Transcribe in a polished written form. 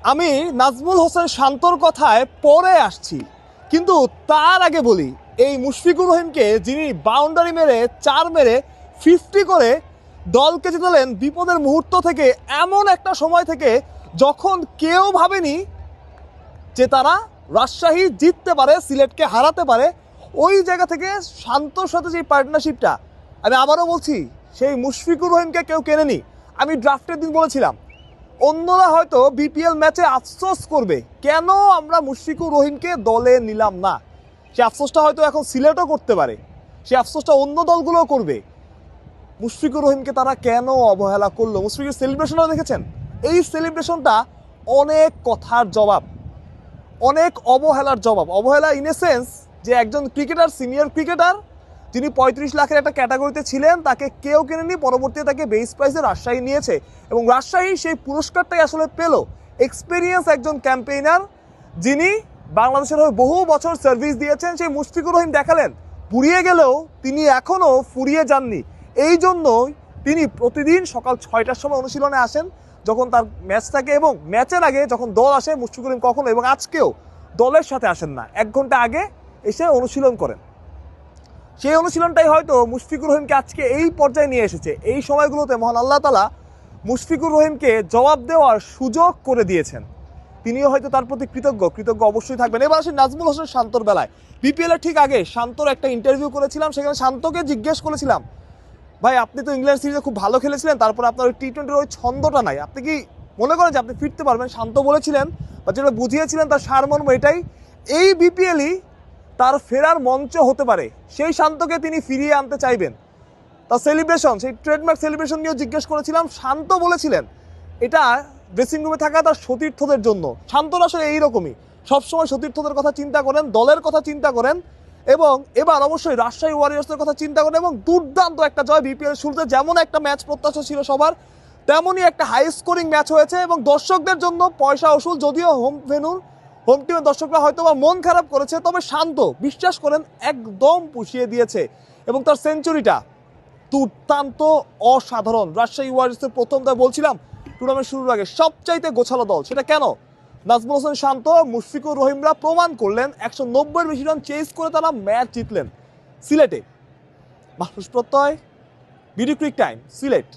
আমি নাজমুল হোসেন শান্তর কথায় পরে আসছি, কিন্তু তার আগে বলি এই মুশফিকুর রহিমকে যিনি বাউন্ডারি মেরে 4 মেরে 50 করে দলকে জিতালেন বিপদের মুহূর্ত থেকে, এমন একটা সময় থেকে যখন কেউ ভাবেনি যে তারা রাজশাহী জিততে পারে, সিলেটকে হারাতে পারে। ওই জায়গা থেকে শান্তর সাথে যে পার্টনারশিপটা, আমি আবারও বলছি, সেই মুশফিকুর রহিমকে কেউ কেনেনি। আমি ড্রাফটের দিন বলেছিলাম অন্যরা হয়তো বিপিএল ম্যাচে আফসোস করবে কেন আমরা মুশফিকুর রহিমকে দলে নিলাম না। সে আফসোসটা হয়তো এখন সিলেটও করতে পারে, সে আফসোসটা অন্য দলগুলোও করবে। মুশফিকুর রহিমকে তারা কেন অবহেলা করলো? মুশফিকের সেলিব্রেশনটা দেখেছেন? এই সেলিব্রেশনটা অনেক কথার জবাব, অনেক অবহেলার জবাব। অবহেলা ইন এ সেন্স যে একজন ক্রিকেটার, সিনিয়র ক্রিকেটার, যিনি 35 লাখের একটা ক্যাটাগরিতে ছিলেন, তাকে কেউ কেনেনি, পরবর্তীতে তাকে বেস প্রাইসে রাজশাহী নিয়েছে এবং রাজশাহী সেই পুরস্কারটাই আসলে পেল। এক্সপিরিয়েন্স একজন ক্যাম্পেইনার যিনি বাংলাদেশের হয়ে বহু বছর সার্ভিস দিয়েছেন, সেই মুশফিকুর রহিম দেখালেন ফুরিয়ে গেলেও তিনি এখনও ফুরিয়ে যাননি। এই জন্যই তিনি প্রতিদিন সকাল 6টার সময় অনুশীলনে আসেন যখন তার ম্যাচ থাকে, এবং ম্যাচের আগে যখন দল আসে মুশফিকুর রহিম কখনো, এবং আজকেও দলের সাথে আসেন না, 1 ঘন্টা আগে এসে অনুশীলন করেন। সেই অনুশীলনটাই হয়তো মুশফিকুর রহিমকে আজকে এই পর্যায়ে নিয়ে এসেছে। এই সময়গুলোতে মহান আল্লাহ তাআলা মুশফিকুর রহিমকে জবাব দেওয়ার সুযোগ করে দিয়েছেন। তিনিও হয়তো তার প্রতি কৃতজ্ঞ অবশ্যই থাকবেন। এবার আসেন নাজমুল হোসেন শান্তর বেলায়। বিপিএল এর ঠিক আগে শান্তর একটা ইন্টারভিউ করেছিলাম, সেখানে শান্তকে জিজ্ঞেস করেছিলাম, ভাই আপনি তো ইংল্যান্ড সিরিজে খুব ভালো খেলেছিলেন, তারপর আপনার ওই টি-20-র ওই ছন্দটা নাই, আপনি কি মনে করেন যে আপনি ফিরতে পারবেন? শান্ত বলেছিলেন, বা যেটা বুঝিয়েছিলেন তার সারমর্ম এটাই, এই বিপিএলই তার ফেরার মঞ্চ হতে পারে, সেই শান্তকে তিনি ফিরিয়ে আনতে চাইবেন। তার সেলিব্রেশন, সেই ট্রেডমার্ক সেলিব্রেশন নিয়েও জিজ্ঞেস করেছিলাম, শান্ত বলেছিলেন এটা ড্রেসিং রুমে থাকা তার সতীর্থদের জন্য। শান্তর আসলে এইরকমই, সবসময় সতীর্থদের কথা চিন্তা করেন, দলের কথা চিন্তা করেন, এবং এবার অবশ্যই রাজশাহী ওয়ারিয়র্সের কথা চিন্তা করেন। এবং দুর্দান্ত একটা জয়, বিপিএল শুরুতে যেমন একটা ম্যাচ প্রত্যাশা ছিল সবার, তেমনই একটা হাই স্কোরিং ম্যাচ হয়েছে এবং দর্শকদের জন্য পয়সা উসুল। যদিও হোম টিমের দর্শকরা হয়তো বা মন খারাপ করেছে, তবে শান্ত বিশ্বাস করেন একদম পুষিয়ে দিয়েছে এবং তার সেঞ্চুরিটা দুর্দান্ত, অসাধারণ। রাজশাহী ওয়ারিয়র্সের প্রথম, তাই বলছিলাম টুর্নামেন্ট শুরুর আগে, সবচাইতে গোছালো দল। সেটা কেন? নাজমুল হোসেন শান্ত, মুশফিকুর রহিমরা প্রমাণ করলেন 190-এর বেশি রান চেস করে তারা ম্যাচ জিতলেন সিলেটে। মানুষ প্রত্যয়, বিডি ক্রিক টাইম, সিলেট।